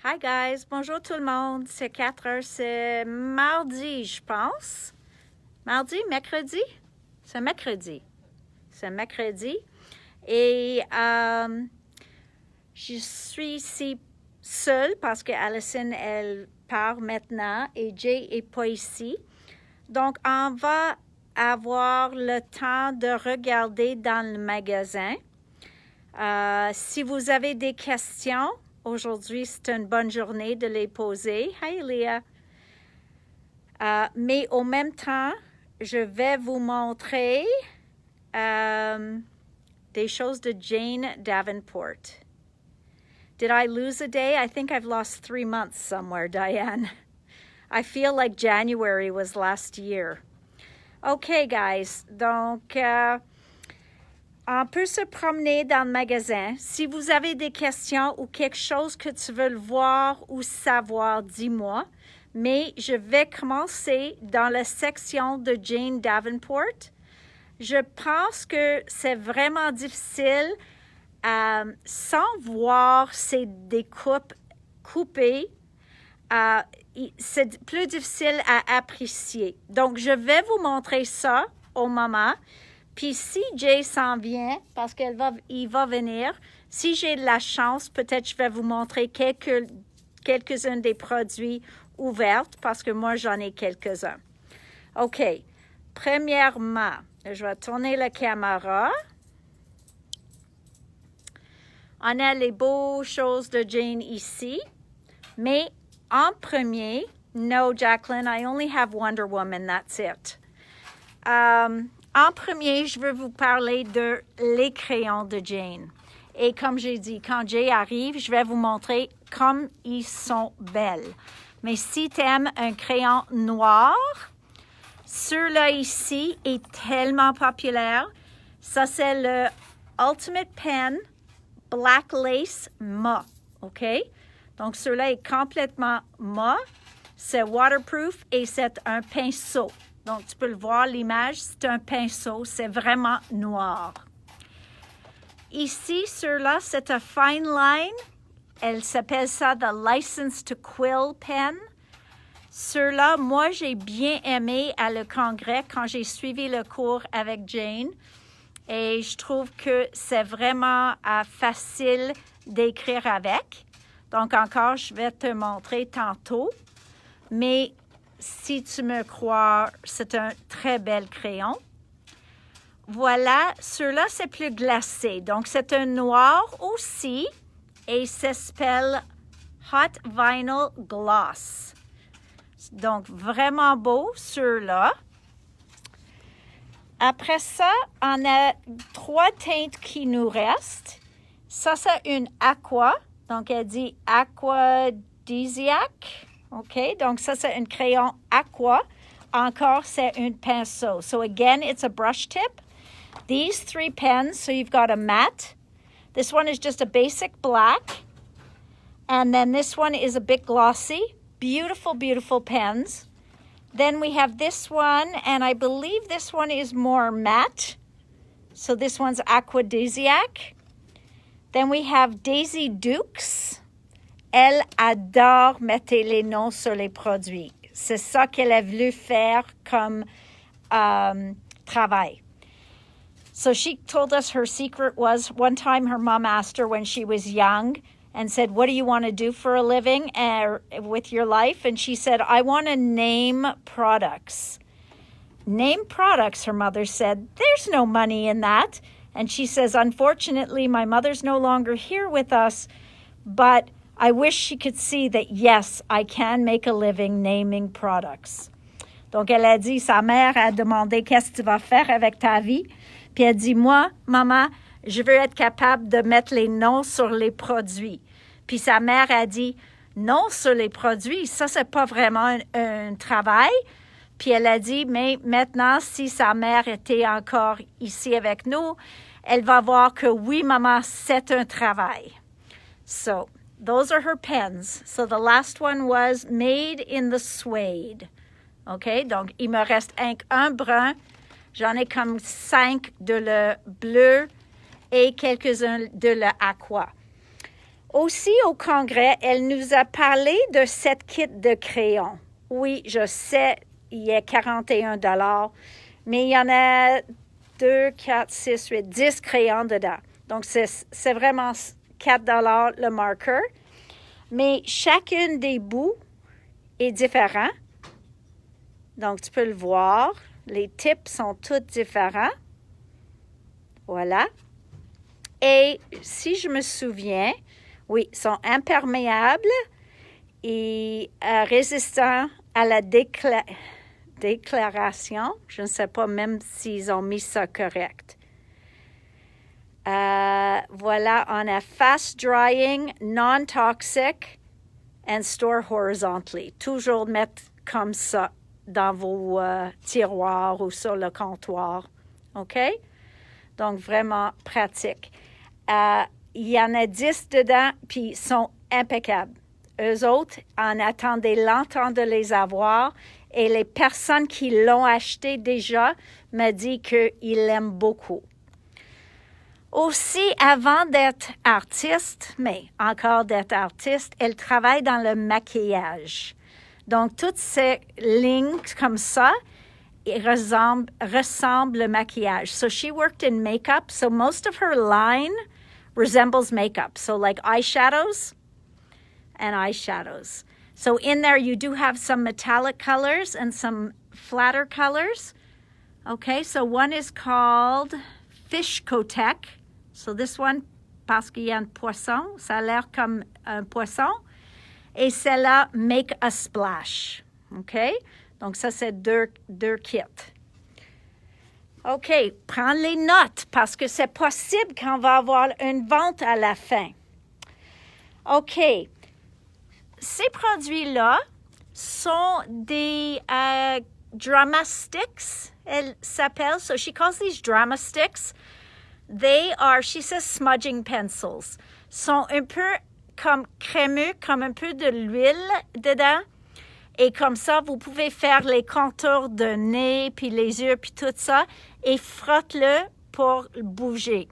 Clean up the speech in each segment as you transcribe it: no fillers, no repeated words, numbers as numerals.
Hi guys, bonjour tout le monde. C'est 4 heures, c'est mardi, je pense. Mardi, mercredi? C'est mercredi. C'est mercredi. Et je suis ici seule parce que Allison, elle part maintenant et Jay n'est pas ici. Donc, on va avoir le temps de regarder dans le magasin. Si vous avez des questions, aujourd'hui, c'est une bonne journée de les poser. Hi, Leah. Mais au même temps, je vais vous montrer des choses de Jane Davenport. Did I lose a day? I think I've lost 3 months somewhere, Diane. I feel like January was last year. Okay, guys. Donc, on peut se promener dans le magasin. Si vous avez des questions ou quelque chose que tu veux voir ou savoir, dis-moi. Mais je vais commencer dans la section de Jane Davenport. Je pense que c'est vraiment difficile sans voir ces découpes coupées. C'est plus difficile à apprécier. Donc, je vais vous montrer ça au moment. Puis si Jay s'en vient, parce qu'il va venir, si j'ai de la chance, peut-être je vais vous montrer quelques-uns des produits ouverts, parce que moi, j'en ai quelques-uns. OK. Premièrement, je vais tourner la caméra. On a les beaux choses de Jane ici. Mais en premier, no, Jacqueline, I only have Wonder Woman, that's it. En premier, je veux vous parler de les crayons de Jane. Et comme j'ai dit, quand Jay arrive, je vais vous montrer comme ils sont belles. Mais si tu aimes un crayon noir, celui-là ici est tellement populaire. Ça, c'est le Ultimate Pen Black Lace mat. OK? Donc, celui-là est complètement mat. C'est waterproof et c'est un pinceau. Donc, tu peux le voir, l'image, c'est un pinceau. C'est vraiment noir. Ici, celui-là, c'est un fine line. Elle s'appelle ça The License to Quill Pen. Celui-là, moi, j'ai bien aimé à le congrès quand j'ai suivi le cours avec Jane. Et je trouve que c'est vraiment facile d'écrire avec. Donc, encore, je vais te montrer tantôt. Mais si tu me crois, c'est un très bel crayon. Voilà, celui-là, c'est plus glacé. Donc, c'est un noir aussi. Et ça s'appelle Hot Vinyl Gloss. Donc, vraiment beau, celui-là. Après ça, on a 3 teintes qui nous restent. Ça, c'est une aqua. Donc, elle dit aquadisiaque. OK? Donc, ça, c'est un crayon aqua. Encore, c'est un pinceau. So, again, it's a brush tip. These 3 pens, so you've got a matte. This one is just a basic black. And then this one is a bit glossy. Beautiful, beautiful pens. Then we have this one, and I believe this one is more matte. So this one's aquadisiaque. Then we have Daisy Dukes. Elle adore mettre les noms sur les produits. C'est ça qu'elle a voulu faire comme travail. So she told us her secret was one time her mom asked her when she was young and said, what do you want to do for a living with your life? And she said, I want to name products. Name products, her mother said. There's no money in that. And she says, unfortunately, my mother's no longer here with us, but I wish she could see that, yes, I can make a living naming products. Donc, elle a dit, sa mère a demandé, qu'est-ce que tu vas faire avec ta vie? Puis elle dit, moi, maman, je veux être capable de mettre les noms sur les produits. Puis sa mère a dit, non sur les produits, ça, c'est pas vraiment un travail. Puis elle a dit, mais maintenant, si sa mère était encore ici avec nous, elle va voir que oui, maman, c'est un travail. So, those are her pens. So the last one was made in the suede. OK? Donc, il me reste un brun. J'en ai comme 5 de le bleu et quelques-uns de le aqua. Aussi, au congrès, elle nous a parlé de cette kit de crayons. Oui, je sais, il est 41 $, mais il y en a 2, 4, 6, 8, 10 crayons dedans. Donc, c'est vraiment 4 $ le marqueur. Mais chacune des bouts est différent. Donc, tu peux le voir. Les tips sont tous différents. Voilà. Et si je me souviens, oui, ils sont imperméables et résistants à la déclaration. Je ne sais pas même s'ils ont mis ça correct. Voilà, on a fast drying, non-toxic and store horizontally. Toujours mettre comme ça dans vos tiroirs ou sur le comptoir. OK? Donc, vraiment pratique. Il y en a 10 dedans, puis ils sont impeccables. Eux autres, on attendait longtemps de les avoir et les personnes qui l'ont acheté déjà m'ont dit qu'ils l'aiment beaucoup. Aussi, avant d'être artiste, mais encore d'être artiste, elle travaille dans le maquillage. Donc, toutes ces lignes comme ça ressemblent au maquillage. So, she worked in makeup. So, most of her line resembles makeup. So, like eyeshadows and eyeshadows. So, in there, you do have some metallic colors and some flatter colors. Okay, so one is called Fish Kotek. So this one, parce qu'il y a un poisson, ça a l'air comme un poisson. Et celle-là, Make a Splash. OK? Donc, ça, c'est deux kits. OK, prends les notes parce que c'est possible qu'on va avoir une vente à la fin. OK. Ces produits-là sont des drama sticks, elles s'appellent. So she calls these drama sticks. They are, she says, smudging pencils. Sont un peu comme crémeux, comme un peu de l'huile dedans. Et comme ça, vous pouvez faire les contours de nez, puis les yeux, puis tout ça, et frotte-le pour bouger.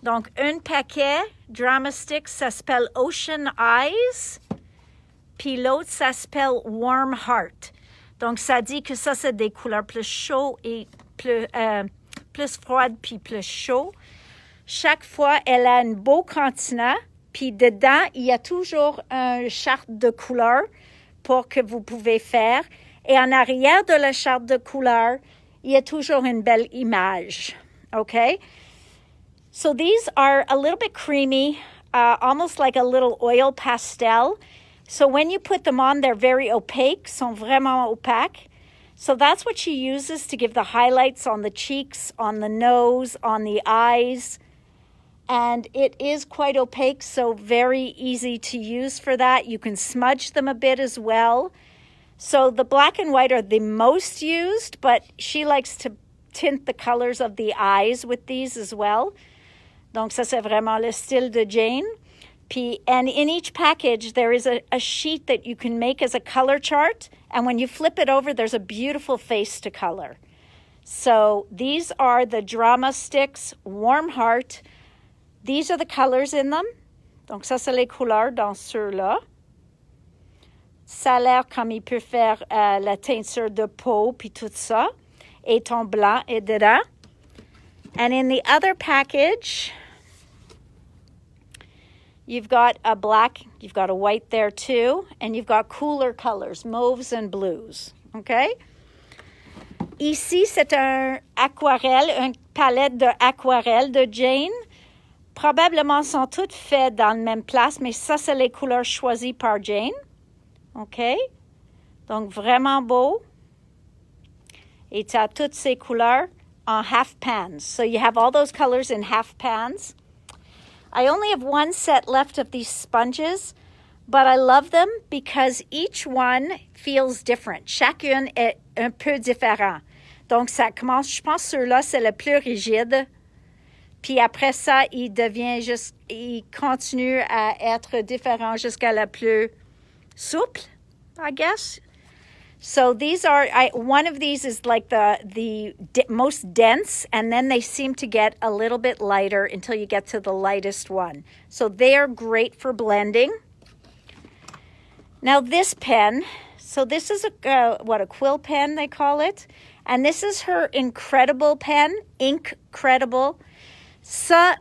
Donc, un paquet Drama Sticks, ça s'appelle Ocean Eyes, puis l'autre, ça s'appelle Warm Heart. Donc, ça dit que ça, c'est des couleurs plus chaudes et plus froides, puis plus chaudes. Chaque fois, elle a un beau continent, puis dedans, il y a toujours une charte de couleurs pour que vous pouvez faire. Et en arrière de la charte de couleurs, il y a toujours une belle image. Okay? So these are a little bit creamy, almost like a little oil pastel. So when you put them on, they're very opaque, sont vraiment opaques. So that's what she uses to give the highlights on the cheeks, on the nose, on the eyes. And it is quite opaque, so very easy to use for that. You can smudge them a bit as well. So the black and white are the most used, but she likes to tint the colors of the eyes with these as well. Donc ça, c'est vraiment le style de Jane. Puis, and in each package, there is a sheet that you can make as a color chart. And when you flip it over, there's a beautiful face to color. So these are the Drama Sticks Warm Heart. These are the colors in them. Donc, ça, c'est les couleurs dans ceux-là. Ça a l'air comme il peut faire la teinture de peau, puis tout ça. Et ton blanc est dedans. And in the other package, you've got a black, you've got a white there too, and you've got cooler colors, mauves and blues. OK? Ici, c'est un aquarelle, une palette d'aquarelle de Jane. Probablement sont toutes faites dans la même place, mais ça, c'est les couleurs choisies par Jane. OK? Donc, vraiment beau. Et tu as toutes ces couleurs en half pans. So you have all those colors in half pans. I only have one set left of these sponges, but I love them because each one feels different. Chacune est un peu différent. Donc, ça commence, je pense, ceux-là, c'est le plus rigide. Puis après ça, il continue à être différent jusqu'à la plus souple, I guess. So these are, one of these is like the most dense, and then they seem to get a little bit lighter until you get to the lightest one. So they are great for blending. Now this pen, so this is a quill pen they call it. And this is her incredible pen, Incredible. Ça,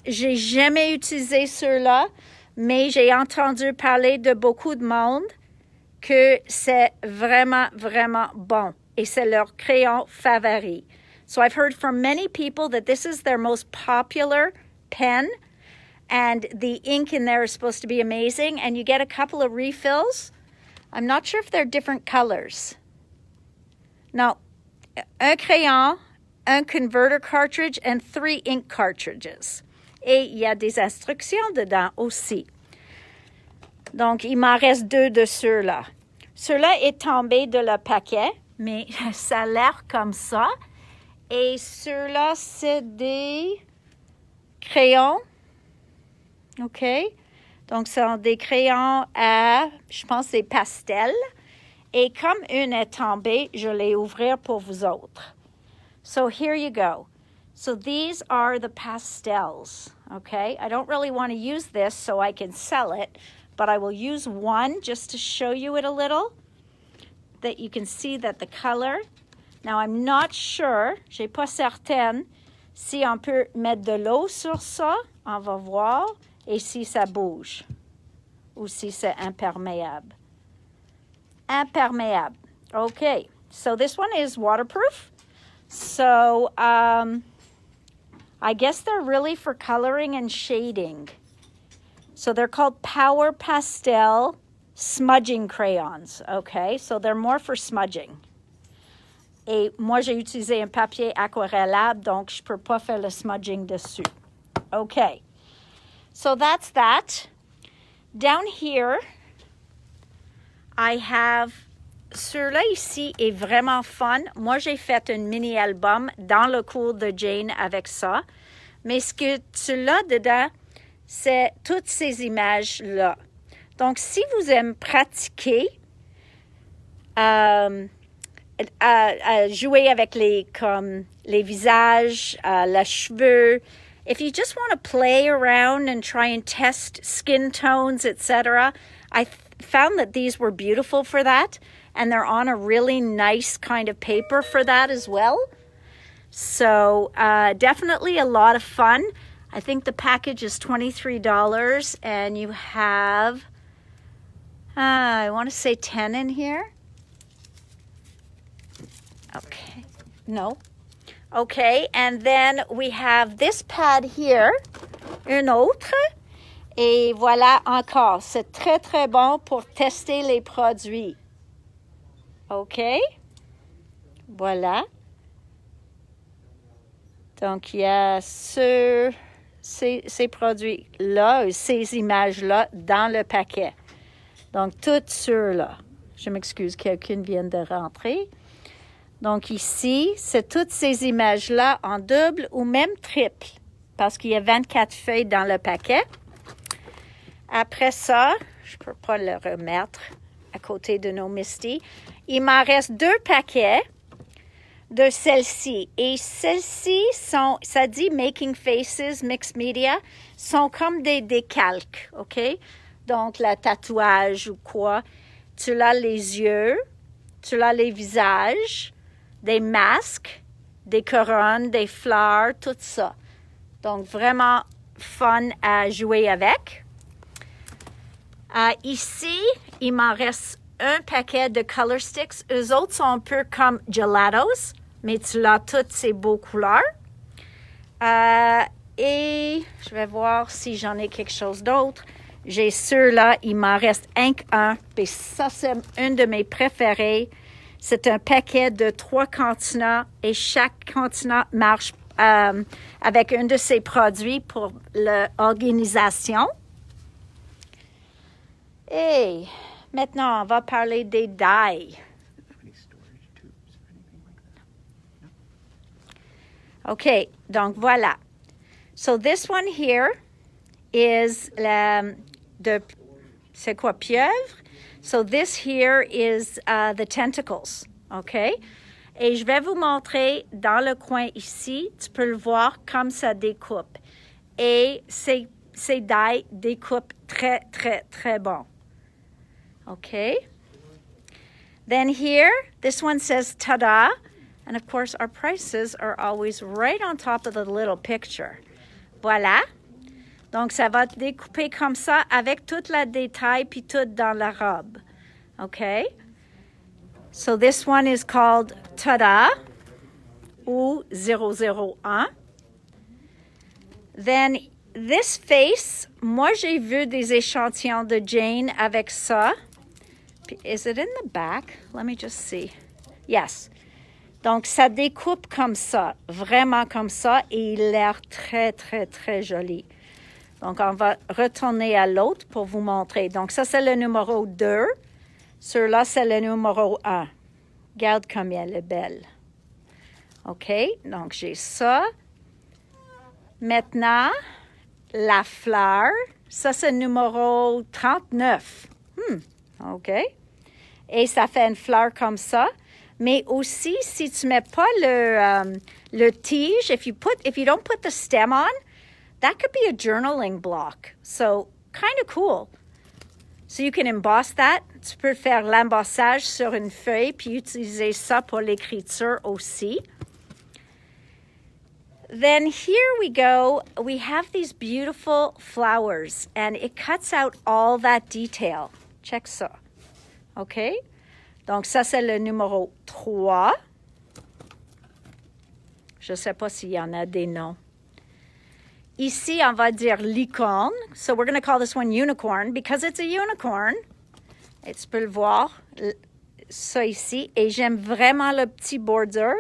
j'ai jamais utilisé ceux-là, mais j'ai entendu parler de beaucoup de monde que c'est vraiment, vraiment bon. Et c'est leur crayon favori. So I've heard from many people that this is their most popular pen. And the ink in there is supposed to be amazing. And you get a couple of refills. I'm not sure if they're different colors. No. Un crayon, un converter cartridge, and 3 ink cartridges. Et il y a des instructions dedans aussi. Donc, il m'en reste 2 de ceux-là. Ceux-là est tombé de le paquet, mais ça a l'air comme ça. Et ceux-là, c'est des crayons. OK? Donc, ce sont des crayons à, je pense, des pastels. Et comme une est tombée, je l'ai ouvrir pour vous autres. So here you go. So these are the pastels, okay? I don't really want to use this so I can sell it, but I will use one just to show you it a little, that you can see that the color. Now, I'm not sure, je n'ai pas certaine, si on peut mettre de l'eau sur ça, on va voir, et si ça bouge, ou si c'est imperméable. Impermeable. Okay, so this one is waterproof. So I guess they're really for coloring and shading. So they're called Power Pastel Smudging Crayons. Okay, so they're more for smudging. Et moi, j'ai utilisé un papier aquarellable, donc je peux pas faire le smudging dessus. Okay, so that's that. Down here, I have, celui-là ici est vraiment fun. Moi, j'ai fait un mini-album dans le cours de Jane avec ça. Mais ce que tu as dedans, c'est toutes ces images-là. Donc, si vous aimez pratiquer à jouer avec les visages, les cheveux, if you just want to play around and try and test skin tones, etc., I found that these were beautiful for that, and they're on a really nice kind of paper for that as well. So definitely a lot of fun. I think the package is $23, and you have, I want to say 10 in here. Okay, no. Okay, and then we have this pad here, une autre. Et voilà encore, c'est très, très bon pour tester les produits. OK? Voilà. Donc, il y a ces produits-là, ces images-là dans le paquet. Donc, toutes ceux-là. Je m'excuse, quelqu'un vient de rentrer. Donc, ici, c'est toutes ces images-là en double ou même triple, parce qu'il y a 24 feuilles dans le paquet. Après ça, je ne peux pas le remettre à côté de nos Misty. Il m'en reste 2 paquets de celles-ci. Et celles-ci sont, ça dit Making Faces, Mixed Media, sont comme des décalques, OK? Donc, le tatouage ou quoi. Tu as les yeux, tu as les visages, des masques, des couronnes, des fleurs, tout ça. Donc, vraiment fun à jouer avec. Ici, il m'en reste un paquet de color sticks. Eux autres sont un peu comme gelatos, mais tu as toutes ces beaux couleurs. Et je vais voir si j'en ai quelque chose d'autre. J'ai ceux-là, il m'en reste un. Et ça, c'est un de mes préférés. C'est un paquet de 3 continents et chaque continent marche avec un de ses produits pour l'organisation. Et maintenant, on va parler des die. OK, donc voilà. So this one here is the C'est quoi, pieuvre? So this here is the tentacles, okay? Et je vais vous montrer dans le coin ici, tu peux le voir comme ça découpe. Et ces die découpent très, très, très bon. Okay? Then here, this one says ta-da. And of course, our prices are always right on top of the little picture. Voilà. Donc, ça va découper comme ça avec toute la détail puis tout dans la robe. Okay? So this one is called ta-da ou 001. Then this face, moi j'ai vu des échantillons de Jane avec ça. Is it in the back? Let me just see. Yes. Donc ça découpe comme ça, vraiment comme ça, et il a l'air très, très, très joli. Donc on va retourner à l'autre pour vous montrer. Donc ça c'est le numéro 2. Celui-là c'est le numéro 1. Regarde comme elle est belle. OK? Donc j'ai ça. Maintenant, la fleur, ça c'est le numéro 39. OK. Et ça fait une fleur comme ça. Mais aussi, si tu mets pas le tige, if you don't put the stem on, that could be a journaling block. So, kind of cool. So you can emboss that. Tu peux faire l'embossage sur une feuille puis utiliser ça pour l'écriture aussi. Then here we go. We have these beautiful flowers, and it cuts out all that detail. Check ça. OK? Donc, ça, c'est le numéro 3. Je ne sais pas s'il y en a des noms. Ici, on va dire licorne. So, we're going to call this one unicorn because it's a unicorn. Et tu peux le voir, ça ici. Et j'aime vraiment le petit border.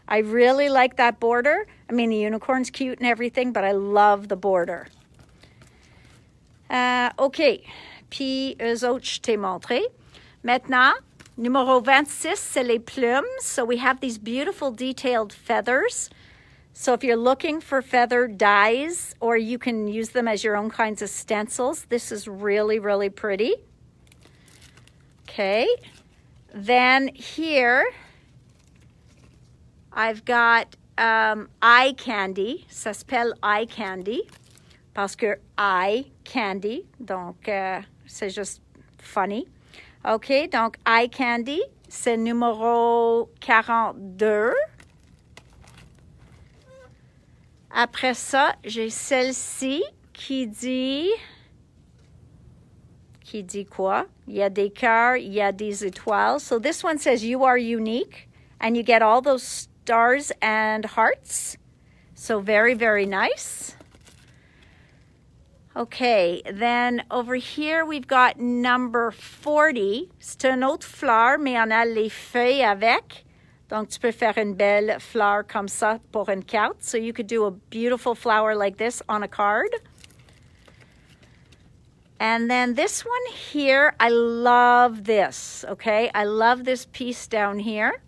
I really like that border. I mean, the unicorn's cute and everything, but I love the border. OK. Puis, eux autres, je t'ai montré. Maintenant, numéro 26, c'est les plumes. So we have these beautiful detailed feathers. So if you're looking for feather dies, or you can use them as your own kinds of stencils, this is really, really pretty. Okay. Then here, I've got eye candy. Ça s'appelle eye candy parce que eye candy. Donc, c'est juste funny. OK, donc eye candy, c'est numéro 42. Après ça, j'ai celle-ci qui dit quoi? Il y a des cœurs, il y a des étoiles. So this one says you are unique, and you get all those stars and hearts. So very, very nice. Okay, then over here we've got number 40. C'est une autre fleur, mais on a les feuilles avec. Donc, tu peux faire une belle fleur comme ça pour une carte. So you could do a beautiful flower like this on a card. And then this one here, I love this, okay? I love this piece down here.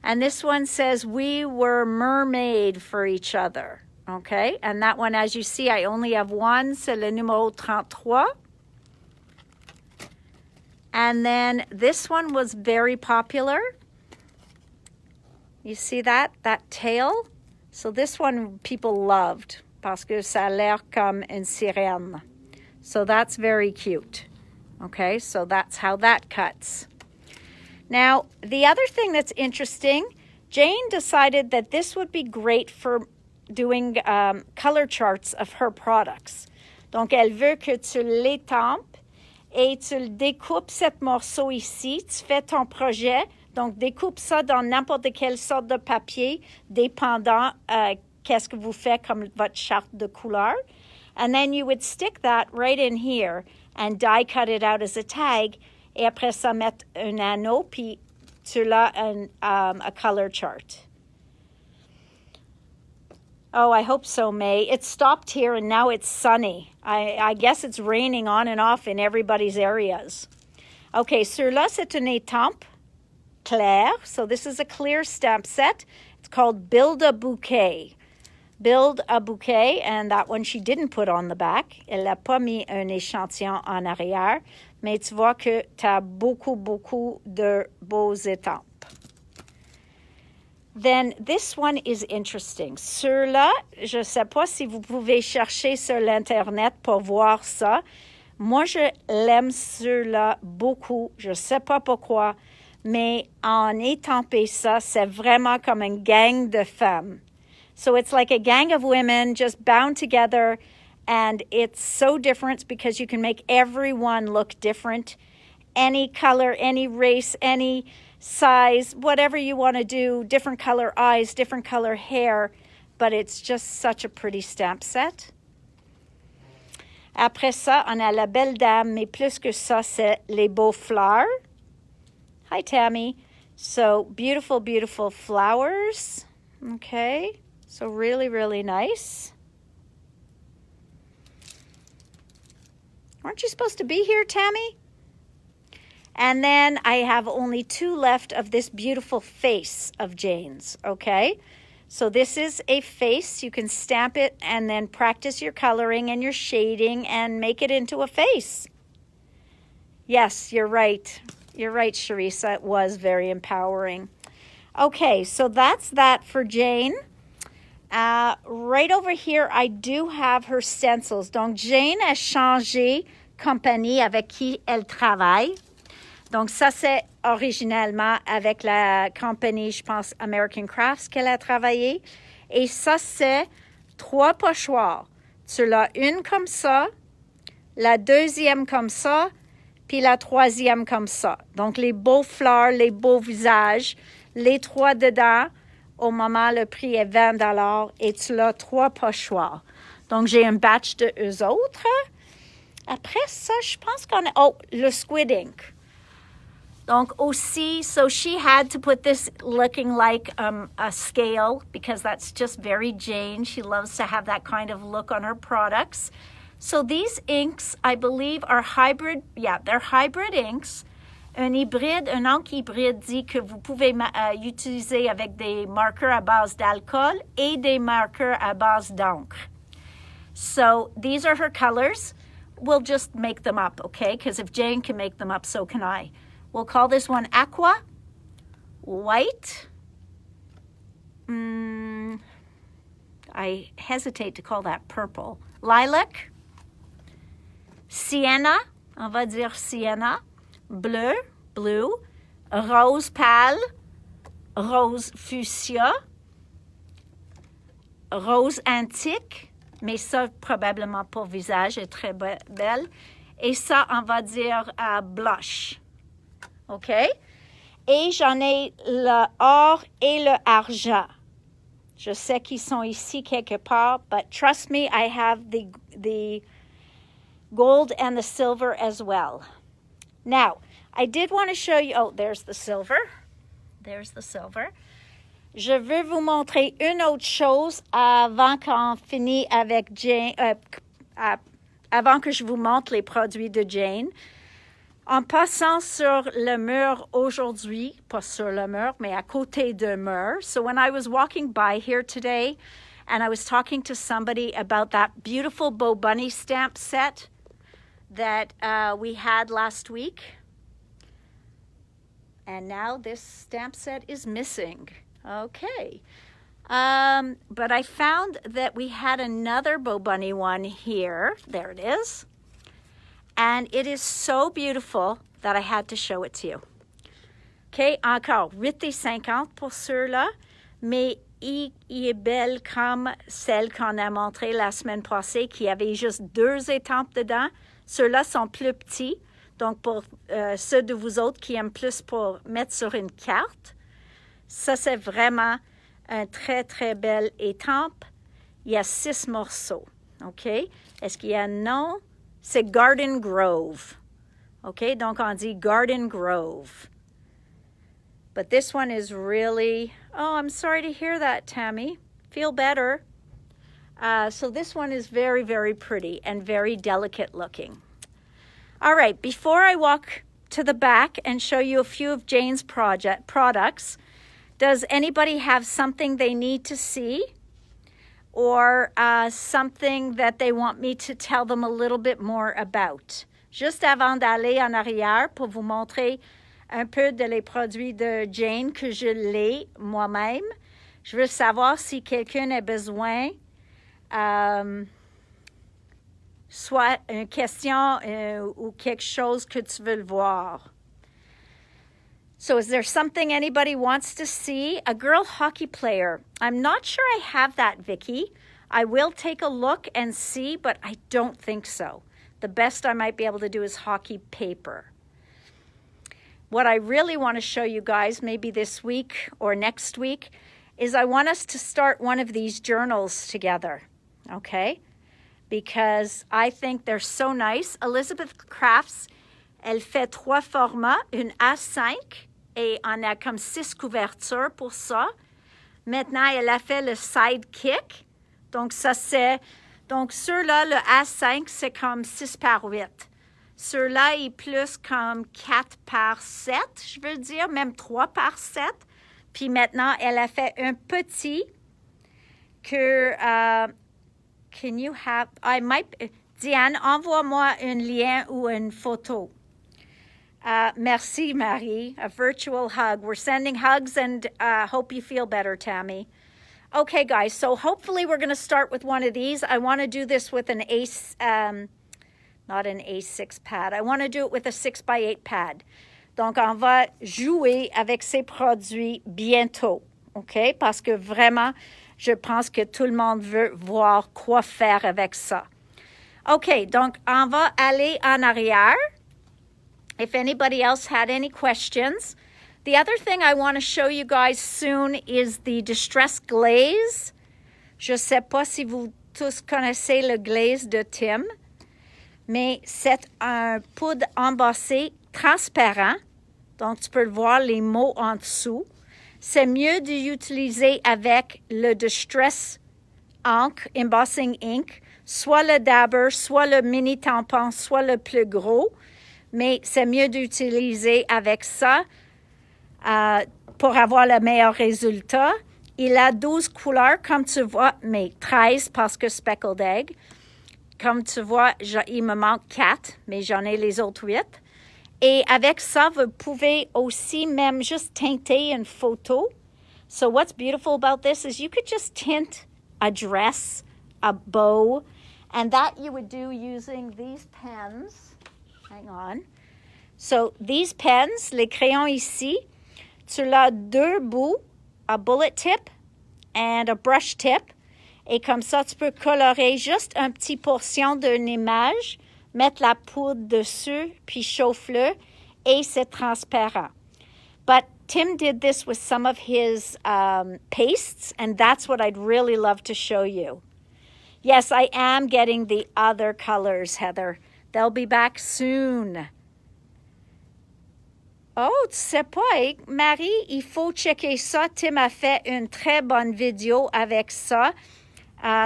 And this one says, we were mermaid for each other. Okay, and that one, as you see, I only have one. C'est le numéro 33. And then this one was very popular. You see that tail? So this one people loved parce que ça a l'air comme une sirène. So that's very cute. Okay, so that's how that cuts. Now, the other thing that's interesting, Jane decided that this would be great for doing color charts of her products. Donc, elle veut que tu l'étampes et tu le découpes, cet morceau ici. Tu fais ton projet. Donc, découpe ça dans n'importe quelle sorte de papier, dépendant qu'est-ce que vous faites comme votre charte de couleur. And then you would stick that right in here and die cut it out as a tag. Et après ça, mettre un anneau, puis tu l'as a color chart. Oh, I hope so, May. It stopped here and now it's sunny. I guess it's raining on and off in everybody's areas. Okay, celui-là, c'est une étampe claire. So this is a clear stamp set. It's called Build a Bouquet. Build a bouquet, and that one she didn't put on the back. Elle n'a pas mis un échantillon en arrière, mais tu vois que tu as beaucoup, beaucoup de beaux étampes. Then this one is interesting. Ceux-là, je ne sais pas si vous pouvez chercher sur l'Internet pour voir ça. Moi, je l'aime ceux-là beaucoup. Je ne sais pas pourquoi, mais en étampé ça, c'est vraiment comme une gang de femmes. So it's like a gang of women just bound together, and it's so different because you can make everyone look different. Any color, any race, any size, whatever you want to do, different color eyes, different color hair, but it's just such a pretty stamp set. Après ça, on a la belle dame, mais plus que ça, c'est les beaux fleurs. Hi, Tammy. So, beautiful, beautiful flowers. Okay, so really, really nice. Aren't you supposed to be here, Tammy? And then I have only 2 left of this beautiful face of Jane's, okay? So this is a face. You can stamp it and then practice your coloring and your shading and make it into a face. Yes, you're right. You're right, Sharisa. It was very empowering. Okay, so that's that for Jane. Right over here, I do have her stencils. Donc, Jane a changé compagnie avec qui elle travaille. Donc, ça, c'est originalement avec la compagnie, je pense, American Crafts qu'elle a travaillé. Et ça, c'est 3 pochoirs. Tu l'as une comme ça, la deuxième comme ça, puis la troisième comme ça. Donc, les beaux fleurs, les beaux visages, les 3 dedans. Au moment, le prix est 20 $ et tu l'as 3 pochoirs. Donc, j'ai un batch de eux autres. Après ça, je pense qu'on a... Oh, le squid ink. Donc aussi, so she had to put this looking like a scale because that's just very Jane. She loves to have that kind of look on her products. So these inks, I believe, are hybrid. Yeah, they're hybrid inks. Un hybride, un encre hybride dit que vous pouvez utiliser avec des marqueurs à base d'alcool et des marqueurs à base d'encre. So these are her colors. We'll just make them up, okay? Because if Jane can make them up, so can I. We'll call this one aqua, white. I hesitate to call that purple. Lilac, sienna, on va dire sienna, bleu, blue, rose pâle, rose fuchsia, rose antique, mais ça, probablement pour visage, est très belle. Et ça, on va dire blush. OK? Et j'en ai le or et le argent. Je sais qu'ils sont ici quelque part, but trust me, I have the gold and the silver as well. Now, I did want to show you, oh, there's the silver. There's the silver. Je veux vous montrer une autre chose avant qu'on finisse avec Jane, avant que je vous montre les produits de Jane. En passant sur le mur aujourd'hui, pas sur le mur, mais à côté de mur. So when I was walking by here today and I was talking to somebody about that beautiful Bo Bunny stamp set that we had last week. And now this stamp set is missing. Okay. But I found that we had another Bo Bunny one here. There it is. And it is so beautiful that I had to show it to you. OK, encore 8,50 pour ceux-là, mais il est belle comme celle qu'on a montrée la semaine passée qui avait juste 2 étampes dedans. Ceux-là sont plus petits, donc pour ceux de vous autres qui aiment plus pour mettre sur une carte, ça c'est vraiment un très, très belle étampe. Il y a 6 morceaux. OK? Est-ce qu'il y a un nom? C'est Garden Grove. OK? Donc, on dit Garden Grove. But this one is really... Oh, I'm sorry to hear that, Tammy. Feel better. So this one is very, very pretty and very delicate looking. All right, before I walk to the back and show you a few of Jane's products, does anybody have something they need to see? or something that they want me to tell them a little bit more about. Juste avant d'aller en arrière pour vous montrer un peu de les produits de Jane que je l'ai moi-même, je veux savoir si quelqu'un a besoin, soit une question ou quelque chose que tu veux le voir. So is there something anybody wants to see? A girl hockey player. I'm not sure I have that, Vicky. I will take a look and see, but I don't think so. The best I might be able to do is hockey paper. What I really want to show you guys, maybe this week or next week, is I want us to start one of these journals together, okay? Because I think they're so nice. Elizabeth Crafts, elle fait 3 formats, une A5, et on a comme 6 couvertures pour ça. Maintenant, elle a fait le sidekick. Donc, ça c'est... Donc, ceux-là, le A5, c'est comme 6 par 8. Ceux-là, il est plus comme 4 par 7, je veux dire, même 3 par 7. Puis maintenant, elle a fait un petit que... can you have... Diane, envoie-moi un lien ou une photo. Merci, Marie. A virtual hug. We're sending hugs and hope you feel better, Tammy. Okay, guys, so hopefully we're going to start with one of these. I want to do this with an not an A6 pad. I want to do it with a 6x8 pad. Donc, on va jouer avec ces produits bientôt, OK? Parce que vraiment, je pense que tout le monde veut voir quoi faire avec ça. OK, donc, on va aller en arrière. If anybody else had any questions. The other thing I want to show you guys soon is the Distress Glaze. Je ne sais pas si vous tous connaissez le glaze de Tim, mais c'est un poudre embossé transparent. Donc, tu peux voir les mots en dessous. C'est mieux d'utiliser avec le Distress Ink, Embossing Ink, soit le Dabber, soit le mini tampon, soit le plus gros. Mais c'est mieux d'utiliser avec ça pour avoir le meilleur résultat. Il a 12 couleurs, comme tu vois, mais 13 parce que speckled egg. Comme tu vois, il me manque 4, mais j'en ai les autres 8. Et avec ça, vous pouvez aussi même juste teinter une photo. So what's beautiful about this is you could just tint a dress, a bow, and that you would do using these pens. Hang on. So these pens, les crayons ici, tu l'as 2 bouts, a bullet tip and a brush tip. Et comme ça, tu peux colorer juste une petite portion d'une image, mettre la poudre dessus, puis chauffe-le, et c'est transparent. But Tim did this with some of his pastes, and that's what I'd really love to show you. Yes, I am getting the other colors, Heather. They'll be back soon. Oh, tu sais pas, Marie, il faut checker ça. Tim a fait une très bonne vidéo avec ça.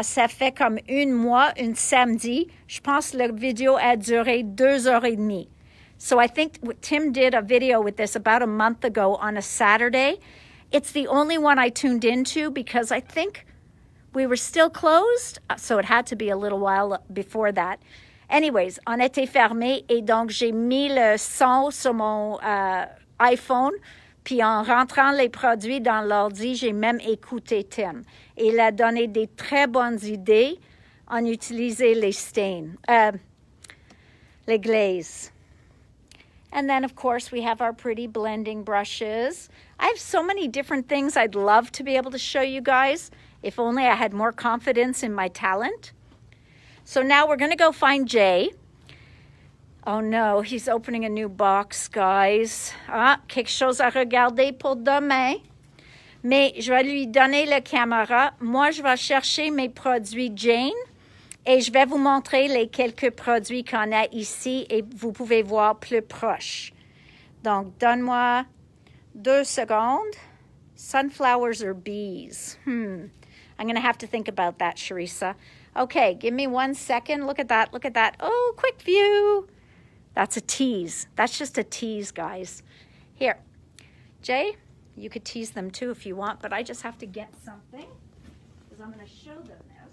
Ça fait comme 1 mois, un samedi. Je pense que la vidéo a duré 2h30. So I think Tim did a video with this about a month ago on a Saturday. It's the only one I tuned into because I think we were still closed. So it had to be a little while before that. Anyways, on était fermé et donc j'ai mis le son sur mon iPhone. Puis en rentrant les produits dans l'ordi, j'ai même écouté Tim. Et il a donné des très bonnes idées en utilisant les stains, les glazes. And then, of course, we have our pretty blending brushes. I have so many different things I'd love to be able to show you guys, if only I had more confidence in my talent. So now we're going to go find Jay. Oh no, he's opening a new box, guys. Ah, quelque chose à regarder pour demain. Mais je vais lui donner la caméra. Moi, je vais chercher mes produits Jane et je vais vous montrer les quelques produits qu'on a ici et vous pouvez voir plus proche. Donc, donne-moi 2 secondes. Sunflowers or bees? I'm going to have to think about that, Sharissa. Okay, give me 1 second. Look at that. Look at that. Oh, quick view. That's a tease. That's just a tease, guys. Here, Jay, you could tease them too if you want, but I just have to get something because I'm going to show them this.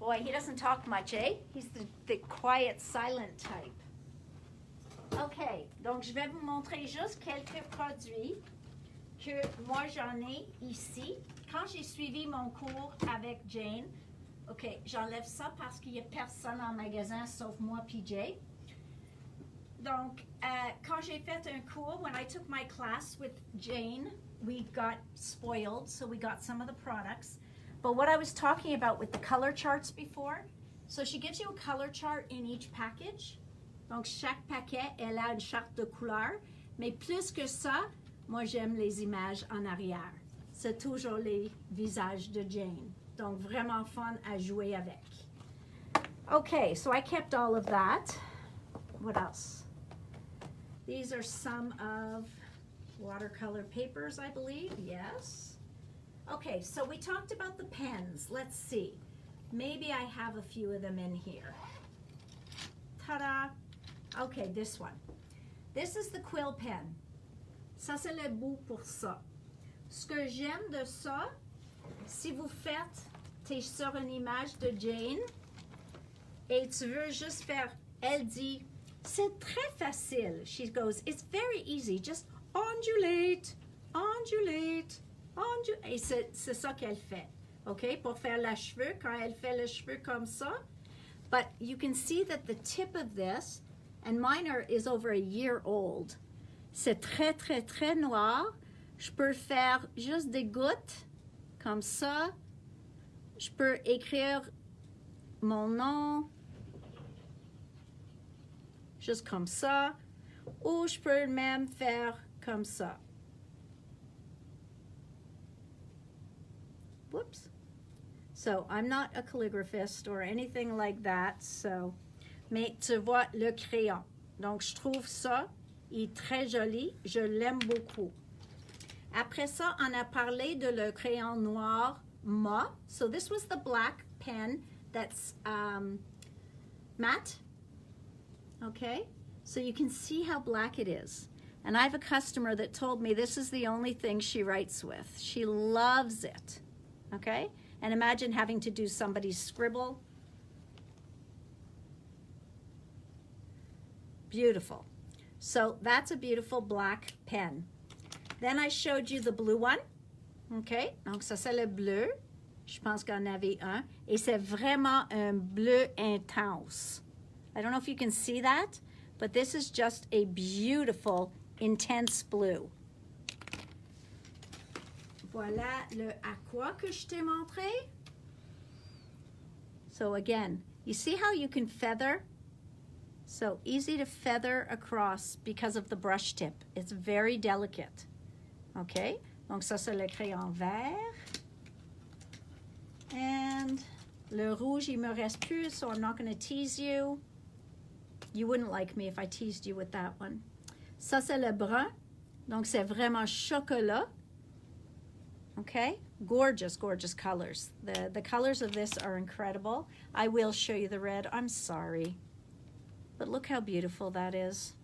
boy. He doesn't talk much, eh? He's the quiet, silent type. OK, donc je vais vous montrer juste quelques produits que moi j'en ai ici. Quand j'ai suivi mon cours avec Jane, OK, j'enlève ça parce qu'il n'y a personne en magasin sauf moi et Jay. Donc, quand j'ai fait un cours, when I took my class with Jane, we got spoiled, so we got some of the products. But what I was talking about with the color charts before, so she gives you a color chart in each package. Donc, chaque paquet, elle a une charte de couleurs. Mais plus que ça, moi, j'aime les images en arrière. C'est toujours les visages de Jane. Donc, vraiment fun à jouer avec. Okay, so I kept all of that. What else? These are some of watercolor papers, I believe. Yes. Okay, so we talked about the pens. Let's see. Maybe I have a few of them in here. Ta-da! Okay, this one. This is the quill pen. Ça, c'est le bout pour ça. Ce que j'aime de ça, si vous faites, t'es sur une image de Jane et tu veux juste faire, elle dit, c'est très facile. She goes, it's very easy, just ondulate, ondulate, ondulate. Et c'est ça qu'elle fait, OK? Pour faire les cheveux, quand elle fait les cheveux comme ça. But you can see that the tip of this, and mine is over a year old, c'est très, très, très noir. Je peux faire juste des gouttes, comme ça. Je peux écrire mon nom, juste comme ça. Ou je peux même faire comme ça. Whoops. So, I'm not a calligraphist or anything like that, so. Mais tu vois le crayon. Donc, je trouve ça, il est très joli. Je l'aime beaucoup. Après ça, on a parlé de le crayon noir mat. So, this was the black pen that's matte. Okay? So, you can see how black it is. And I have a customer that told me this is the only thing she writes with. She loves it. Okay? And imagine having to do somebody's scribble. Beautiful. So that's a beautiful black pen. Then I showed you the blue one. OK? Donc ça c'est le bleu. Je pense qu'on avait un. Et c'est vraiment un bleu intense. I don't know if you can see that, but this is just a beautiful, intense blue. Voilà le Quoi que je t'ai montré. So again, you see how you can feather? So easy to feather across because of the brush tip. It's very delicate. Okay? Donc ça c'est le crayon vert. And le rouge, il me reste plus, so I'm not going to tease you. You wouldn't like me if I teased you with that one. Ça c'est le brun. Donc c'est vraiment chocolat. Okay? Gorgeous, gorgeous colors. The colors of this are incredible. I will show you the red. I'm sorry. But look how beautiful that is.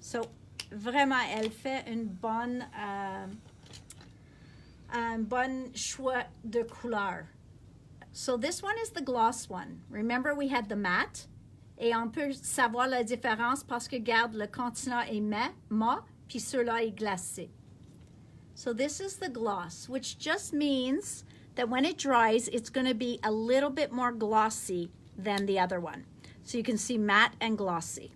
So, vraiment, elle fait un bon choix de couleur. So this one is the gloss one. Remember we had the matte. Et on peut savoir la différence parce que regarde, le continent est mat, puis celui-là est glacé. So this is the gloss, which just means that when it dries, it's going to be a little bit more glossy than the other one. So you can see matte and glossy.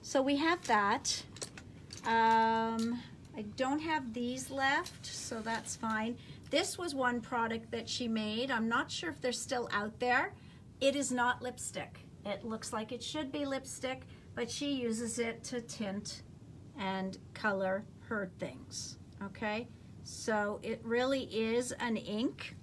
So we have that. I don't have these left, so that's fine. This was one product that she made. I'm not sure if they're still out there. It is not lipstick. It looks like it should be lipstick, but she uses it to tint and color her things. Okay, so it really is an ink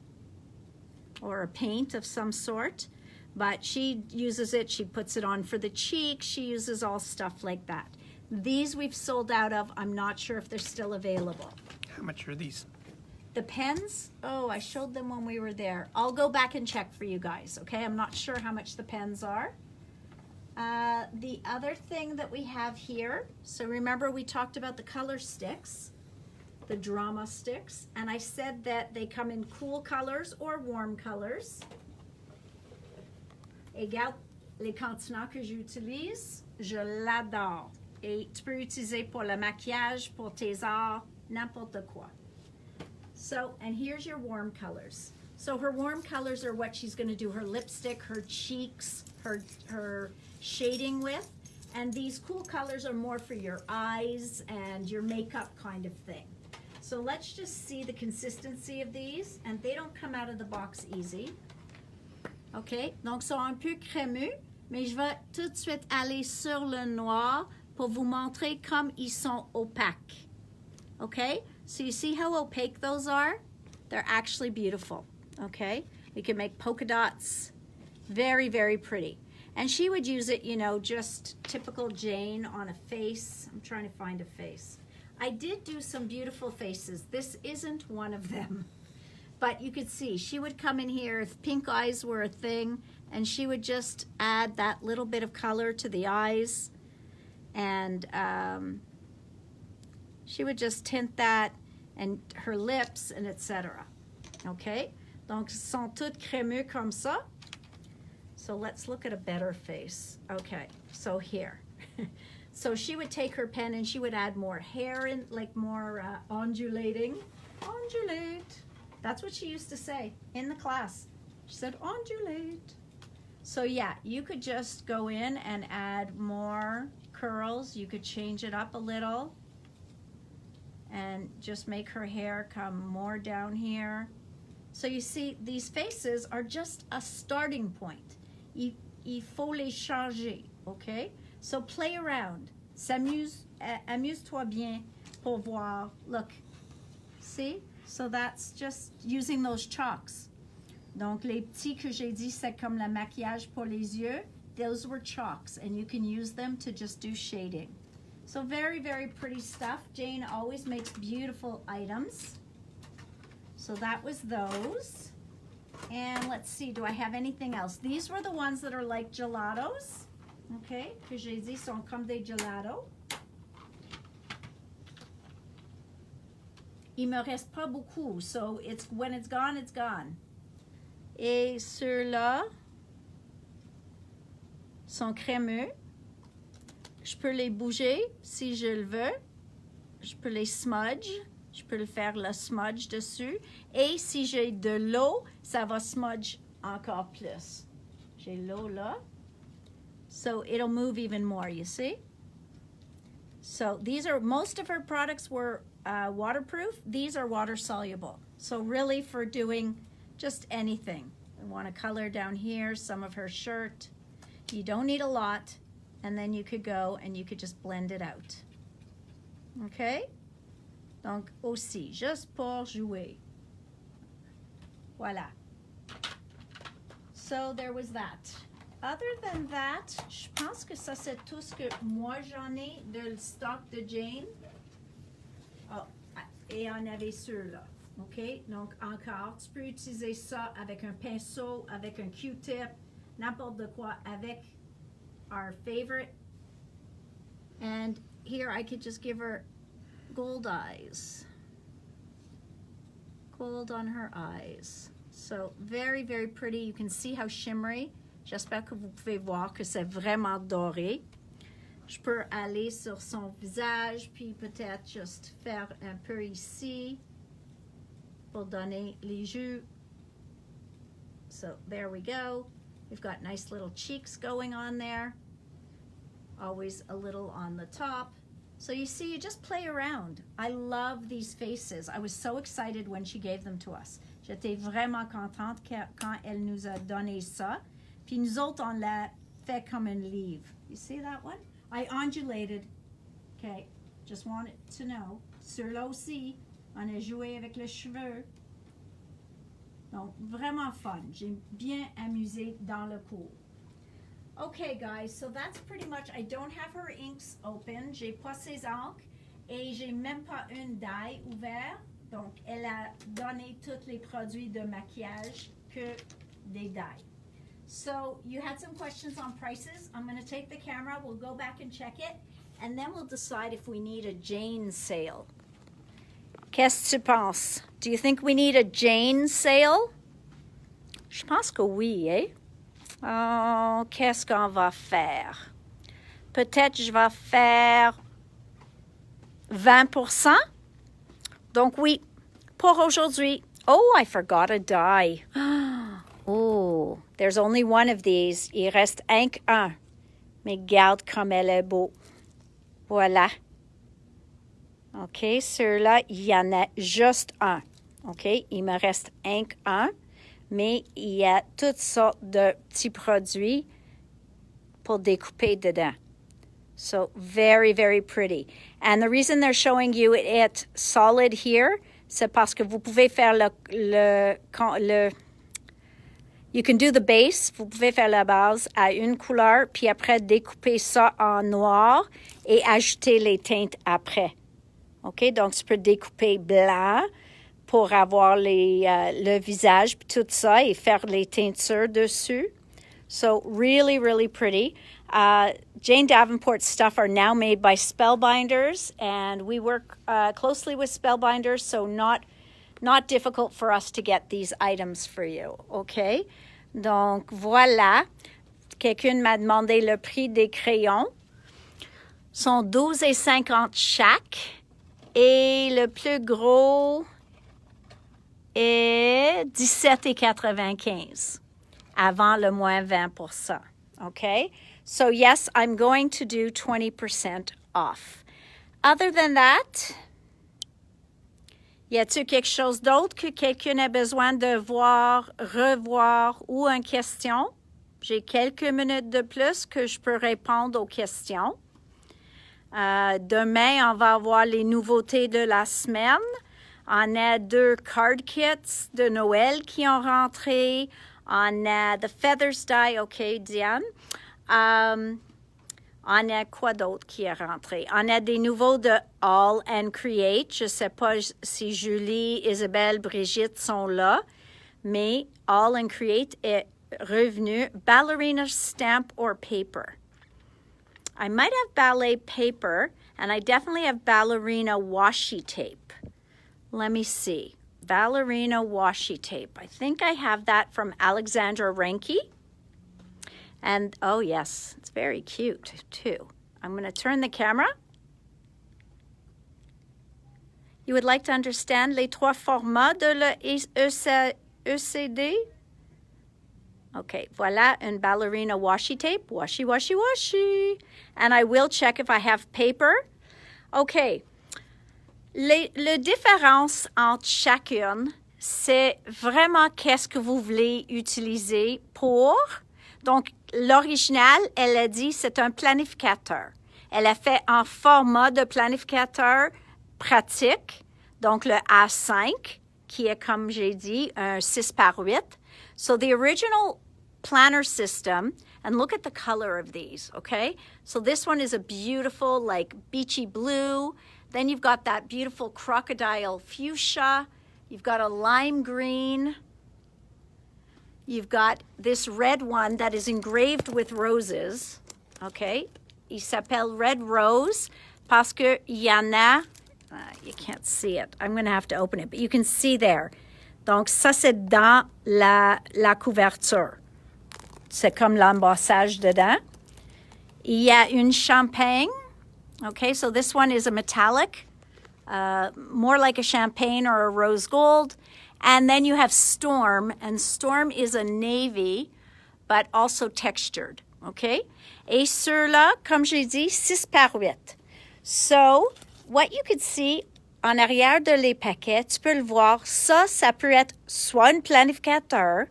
or a paint of some sort, but she uses it, she puts it on for the cheek, she uses all stuff like that. These we've sold out of. I'm not sure if they're still available. How much are these? The pens, oh, I showed them when we were there. I'll go back and check for you guys, okay? I'm not sure how much the pens are. The other thing that we have here, so remember we talked about the color sticks, the drama sticks, and I said that they come in cool colors or warm colors. Et regarde les contenants que j'utilise, je l'adore. Et tu peux utiliser pour le maquillage, pour tes arts, n'importe quoi. So, and here's your warm colors. So her warm colors are what she's going to do her lipstick, her cheeks, her shading with. And these cool colors are more for your eyes and your makeup kind of thing. So let's just see the consistency of these. And they don't come out of the box easy. OK? Donc, ils sont un peu crémeux, mais je vais tout de suite aller sur le noir pour vous montrer comme ils sont opaques. OK? So you see how opaque those are? They're actually beautiful. OK? We can make polka dots. Very, very pretty. And she would use it, you know, just typical Jane on a face. I'm trying to find a face. I did do some beautiful faces. This isn't one of them. But you could see, she would come in here if pink eyes were a thing, and she would just add that little bit of color to the eyes. And she would just tint that and her lips and etc. Okay? Donc, ils sont toutes crémeux comme ça. So let's look at a better face. Okay, so here. So she would take her pen and she would add more hair in, like more ondulating. Ondulate. That's what she used to say in the class. She said ondulate. So yeah, you could just go in and add more curls. You could change it up a little and just make her hair come more down here. So you see, these faces are just a starting point. Il faut les changer, okay? So play around. Amuse-toi bien pour voir. Look, see? So that's just using those chalks. Donc, les petits que j'ai dit, c'est comme le maquillage pour les yeux. Those were chalks, and you can use them to just do shading. So very, very pretty stuff. Jane always makes beautiful items. So that was those. And let's see, do I have anything else? These were the ones that are like gelatos. Okay, que j'ai dit sont comme des gelatos. Il me reste pas beaucoup, so it's when it's gone, it's gone. Et ceux-là sont crémeux. Je peux les bouger si je le veux. Je peux les smudge. Je peux le faire le smudge dessus. Et si j'ai de l'eau, ça va smudge encore plus. J'ai l'eau là. So it'll move even more, you see? So these are, most of her products were waterproof. These are water soluble. So really for doing just anything. I want to color down here some of her shirt. You don't need a lot. And then you could go and you could just blend it out. Okay? Donc, aussi, juste pour jouer. Voilà. So, there was that. Other than that, je pense que ça, c'est tout ce que moi, j'en ai de le stock de Jane. Oh, et on avait ceux-là. OK? Donc, encore, tu peux utiliser ça avec un pinceau, avec un Q-tip, n'importe de quoi, avec our favorite. And here, I could just give her gold eyes. Gold on her eyes. So very, very pretty. You can see how shimmery. J'espère que vous pouvez voir que c'est vraiment doré. Je peux aller sur son visage, puis peut-être juste faire un peu ici pour donner les joues. So there we go. We've got nice little cheeks going on there. Always a little on the top. So you see, you just play around. I love these faces. I was so excited when she gave them to us. J'étais vraiment contente quand elle nous a donné ça. Puis nous autres, on l'a fait comme un livre. You see that one? I ondulated. Okay, just wanted to know. Sur-là aussi, on a joué avec les cheveux. Donc, vraiment fun. J'ai bien amusé dans le cours. Okay, guys, so that's pretty much, I don't have her inks open. J'ai pas ses encres et j'ai même pas une die ouverte. Donc, elle a donné tous les produits de maquillage que des die. So, you had some questions on prices. I'm going to take the camera. We'll go back and check it. And then we'll decide if we need a Jane sale. Qu'est-ce que tu penses? Do you think we need a Jane sale? Je pense que oui, eh? Oh, qu'est-ce qu'on va faire? Peut-être je vais faire 20%. Donc oui, pour aujourd'hui. Oh, I forgot a die. Oh, there's only one of these. Il reste un. Mais regarde comme elle est beau. Voilà. OK, ceux-là, il y en a juste un. OK, il me reste un, mais il y a toutes sortes de petits produits pour découper dedans. So, very, very pretty. And the reason they're showing you it solid here, c'est parce que vous pouvez faire you can do the base, vous pouvez faire la base à une couleur, puis après découper ça en noir et ajouter les teintes après. OK? Donc, tu peux découper blanc pour avoir le visage, puis tout ça, et faire les teintures dessus. So, really, really pretty. Jane Davenport's stuff are now made by Spellbinders, and we work closely with Spellbinders, so not difficult for us to get these items for you, OK? Donc, voilà. Quelqu'un m'a demandé le prix des crayons. Sont 12,50 chaque. Et le plus gros est 17,95 avant le moins 20%. OK? So, yes, I'm going to do 20% off. Other than that, y a-t-il quelque chose d'autre que quelqu'un a besoin de voir, revoir ou une question? J'ai quelques minutes de plus que je peux répondre aux questions. Demain, on va avoir les nouveautés de la semaine. On a 2 card kits de Noël qui ont rentré. On a The Feathers Die, OK, Diane. On a quoi d'autre qui est rentré? On a des nouveaux de All and Create. Je ne sais pas si Julie, Isabelle, Brigitte sont là, mais All and Create est revenu. Ballerina stamp or paper. I might have ballet paper, and I definitely have ballerina washi tape. Let me see. Ballerina washi tape. I think I have that from Alexandra Renke. And, oh, yes, it's very cute, too. I'm going to turn the camera. You would like to understand les 3 formats de l'ECD? Okay, voilà une ballerina washi tape. Washi, washi, washi. And I will check if I have paper. Okay. La différence entre chacune, c'est vraiment qu'est-ce que vous voulez utiliser pour. Donc, l'original, elle a dit, c'est un planificateur. Elle a fait en format de planificateur pratique, donc le A5, qui est, comme j'ai dit, un 6 par 8. So, the original planner system, and look at the color of these, okay? So, this one is a beautiful, like, beachy blue. Then you've got that beautiful crocodile fuchsia. You've got a lime green. You've got this red one that is engraved with roses, okay? Il s'appelle Red Rose parce que y en a, you can't see it. I'm going to have to open it, but you can see there. Donc, ça, c'est dans la couverture. C'est comme l'embossage dedans. Il y a une champagne. Okay, so this one is a metallic, more like a champagne or a rose gold. And then you have Storm, and Storm is a navy, but also textured, okay? Et ceux-là, comme j'ai dit, 6 par 8. So, what you could see en arrière de les paquets, tu peux le voir, ça peut être soit un planificateur.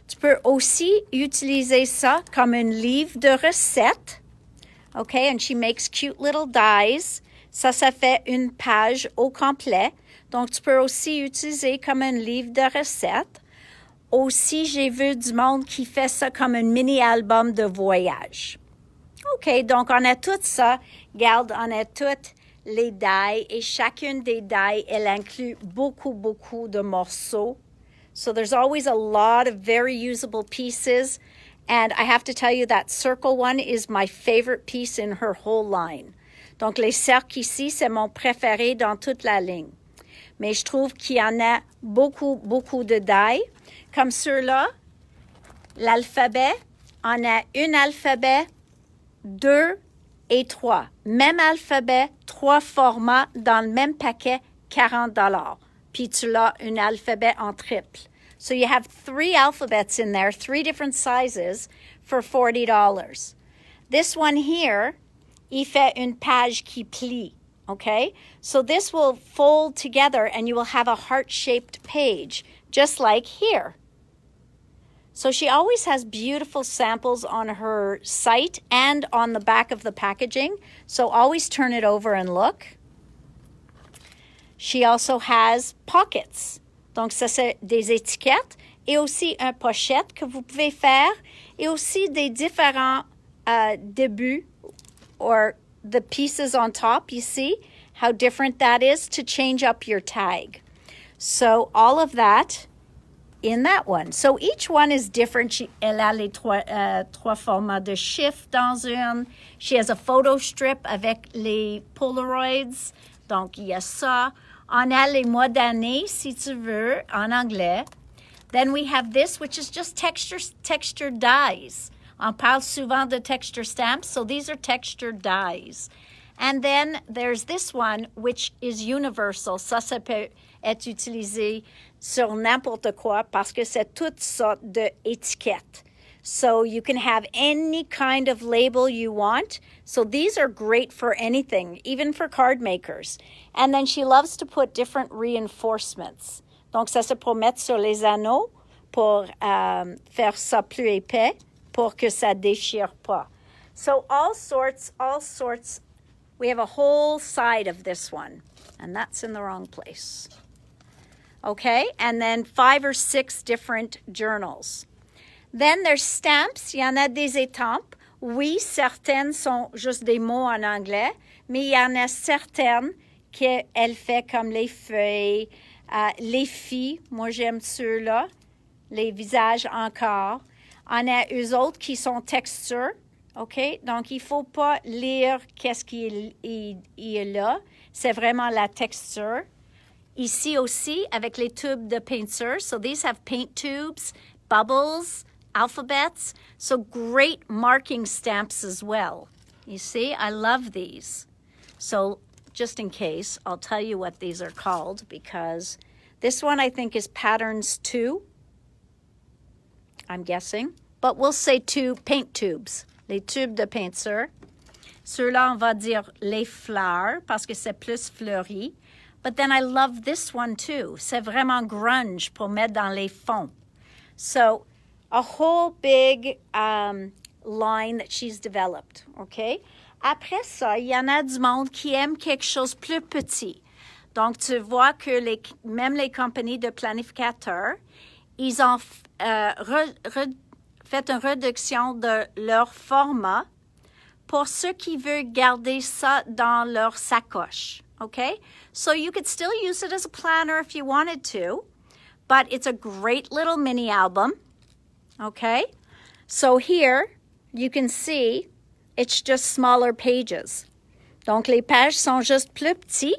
Tu peux aussi utiliser ça comme un livre de recettes. Okay, and she makes cute little dies. Ça fait une page au complet. Donc, tu peux aussi utiliser comme un livre de recettes. Aussi, j'ai vu du monde qui fait ça comme un mini-album de voyage. OK, donc on a tout ça. Regarde, on a toutes les dies et chacune des dies, elle inclut beaucoup de morceaux. So there's always a lot of very usable pieces. And I have to tell you that circle one is my favorite piece in her whole line. Donc, les cercles ici, c'est mon préféré dans toute la ligne. Mais je trouve qu'il y en a beaucoup de dies. Comme ceux-là, l'alphabet, on a un alphabet, 2 et 3. Même alphabet, 3 formats dans le même paquet, $40. Puis tu l'as un alphabet en triple. So you have 3 alphabets in there, 3 different sizes for $40. This one here, il fait une page qui plie, okay? So this will fold together and you will have a heart-shaped page, just like here. So she always has beautiful samples on her site and on the back of the packaging. So always turn it over and look. She also has pockets. Donc ça c'est des étiquettes et aussi une pochette que vous pouvez faire et aussi des différents débuts or the pieces on top. You see how different that is to change up your tag. So all of that in that one. So each one is different. Elle a les trois formats de chiffres dans une. She has a photo strip avec les Polaroids. Donc, il y a ça. On a les mois d'année, si tu veux, en anglais. Then we have this, which is just texture dies. On parle souvent de texture stamps, so these are texture dies. And then there's this one, which is universal. Ça peut être utilisé sur n'importe quoi parce que c'est toutes sortes d'étiquettes. So you can have any kind of label you want. So these are great for anything, even for card makers. And then she loves to put different reinforcements. Donc ça se peut mettre sur les anneaux pour faire ça plus épais pour que ça déchire pas. So all sorts. We have a whole side of this one, and that's in the wrong place. Okay, and then 5 or 6 different journals. Then there's stamps. Il y en a des étampes. Oui, certaines sont juste des mots en anglais, mais il y en a certaines qu'elle fait comme les feuilles, les filles. Moi, j'aime ceux-là. Les visages encore. On a eux autres qui sont texture. OK? Donc, il ne faut pas lire qu'est-ce qu'il y a là. C'est vraiment la texture. Ici aussi, avec les tubes de peinture. So these have paint tubes, bubbles, alphabets. So great marking stamps as well. You see, I love these. So just in case, I'll tell you what these are called because this one I think is patterns 2. I'm guessing. But we'll say 2 paint tubes. Les tubes de peinture. Ceux-là, on va dire les fleurs parce que c'est plus fleuri. But then I love this one too. C'est vraiment grunge pour mettre dans les fonds. So a whole big line that she's developed, okay? Après ça, il y en a du monde qui aime quelque chose plus petit. Donc, tu vois que même les compagnies de planificateurs, ils ont fait une réduction de leur format pour ceux qui veulent garder ça dans leur sacoche, okay? So you could still use it as a planner if you wanted to, but it's a great little mini album, okay? So here, you can see it's just smaller pages. Donc, les pages sont juste plus petits.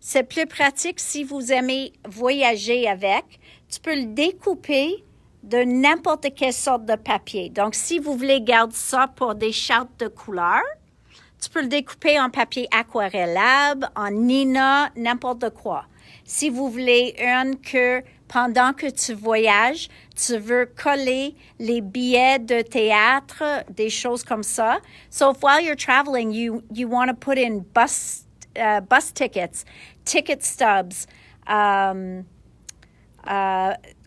C'est plus pratique si vous aimez voyager avec. Tu peux le découper de n'importe quelle sorte de papier. Donc, si vous voulez garder ça pour des chartes de couleurs, tu peux le découper en papier aquarellable, en Nina, n'importe quoi. Si vous voulez une que pendant que tu voyages, tu veux coller les billets de théâtre, des choses comme ça. So while you're traveling, you want to put in bus tickets, ticket stubs,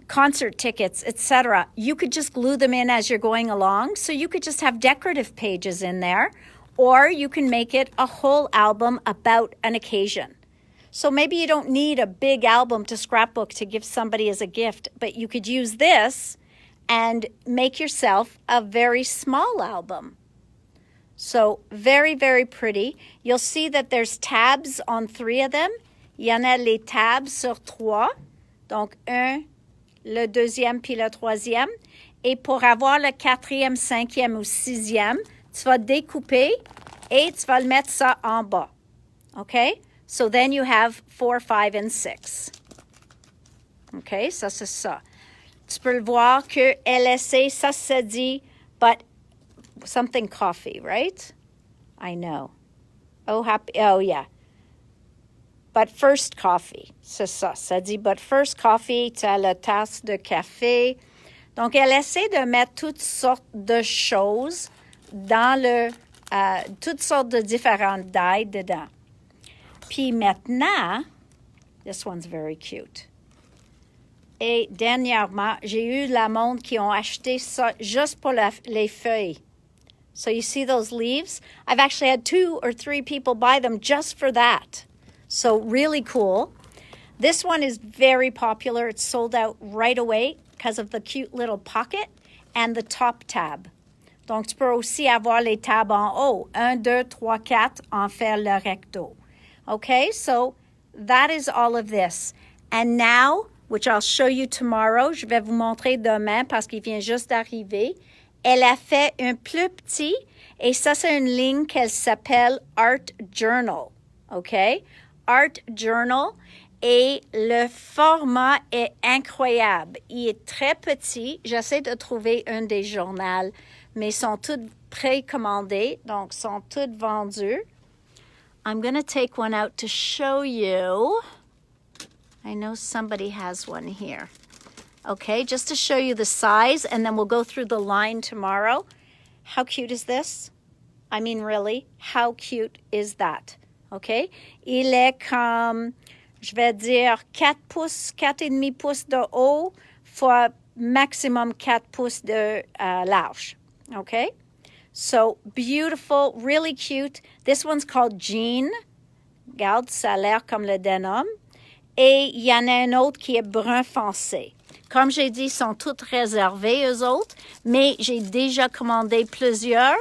concert tickets, etc. You could just glue them in as you're going along. So you could just have decorative pages in there, or you can make it a whole album about an occasion. So maybe you don't need a big album to scrapbook to give somebody as a gift, but you could use this and make yourself a very small album. So very, very pretty. You'll see that there's tabs on 3 of them. Il y en a les tabs sur 3. Donc, 1, le 2e puis le 3e. Et pour avoir le 4e, 5e ou 6e, tu vas découper et tu vas le mettre ça en bas. OK? So then you have 4, 5, and 6. OK? Ça, c'est ça. Tu peux le voir que LSA, ça se dit, but something coffee, right? I know. Oh, yeah. But first coffee, c'est ça. Ça dit, but first coffee, tu as la tasse de café. Donc, elle essaie de mettre toutes sortes de choses dans toutes sortes de différentes die dedans. Puis maintenant, this one's very cute. Et dernièrement, j'ai eu la monde qui ont acheté ça juste pour les feuilles. So you see those leaves? I've actually had 2 or 3 people buy them just for that. So really cool. This one is very popular. It's sold out right away because of the cute little pocket and the top tab. Donc, tu peux aussi avoir les tabs en haut. 1, 2, 3, 4, en faire le recto. Okay, so that is all of this. And now, which I'll show you tomorrow, je vais vous montrer demain parce qu'il vient juste d'arriver. Elle a fait un plus petit, et ça, c'est une ligne qu'elle s'appelle Art Journal. OK? Art Journal. Et le format est incroyable. Il est très petit. J'essaie de trouver un des journaux, mais ils sont tous précommandés, donc sont tous vendus. I'm going to take one out to show you. I know somebody has one here. Okay, just to show you the size, and then we'll go through the line tomorrow. How cute is this? I mean, really, how cute is that? Okay? Il est comme, je vais dire, 4 pouces, 4,5 pouces de haut, fois maximum 4 pouces de large. Okay? So, beautiful, really cute. This one's called Jean. Regarde, ça a l'air comme le denim. Et il y en a un autre qui est brun foncé. Comme j'ai dit, ils sont toutes réservés, eux autres, mais j'ai déjà commandé plusieurs.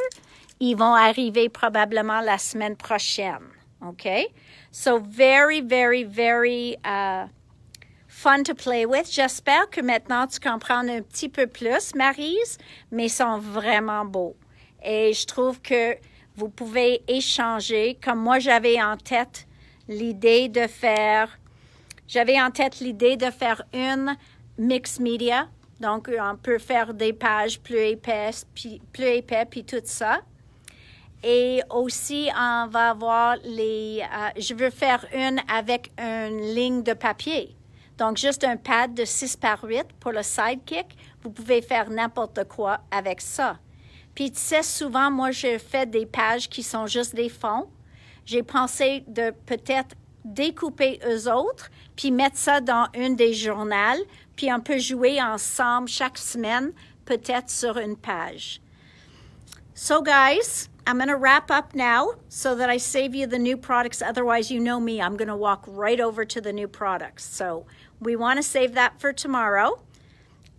Ils vont arriver probablement la semaine prochaine. Okay? So, very, very, very fun to play with. J'espère que maintenant, tu comprends un petit peu plus, Maryse, mais ils sont vraiment beaux. Et je trouve que vous pouvez échanger, comme moi, j'avais en tête l'idée de faire une mixed media. Donc, on peut faire des pages plus épais, puis tout ça. Et aussi, on va avoir je veux faire une avec une ligne de papier. Donc, juste un pad de 6 par 8 pour le sidekick. Vous pouvez faire n'importe quoi avec ça. Puis, tu sais, souvent, moi, je fais des pages qui sont juste des fonds. J'ai pensé de peut-être découper eux autres, puis mettre ça dans une des journaux, puis on peut jouer ensemble chaque semaine, peut-être sur une page. So, guys, I'm going to wrap up now so that I save you the new products. Otherwise, you know me, I'm going to walk right over to the new products. So, we want to save that for tomorrow.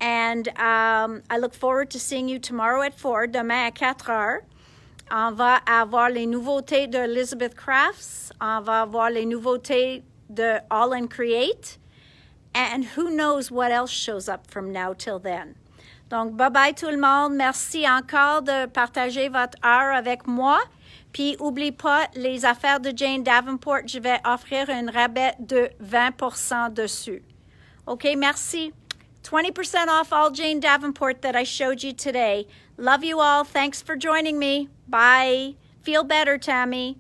And I look forward to seeing you tomorrow at 4, demain à 4 heures. On va avoir les nouveautés de Elizabeth Crafts. On va avoir les nouveautés de All and Create. And who knows what else shows up from now till then. Donc, bye-bye tout le monde. Merci encore de partager votre heure avec moi. Puis, n'oublie pas, les affaires de Jane Davenport, je vais offrir un rabais de 20% dessus. OK, merci. 20% off all Jane Davenport that I showed you today. Love you all. Thanks for joining me. Bye. Feel better, Tammy.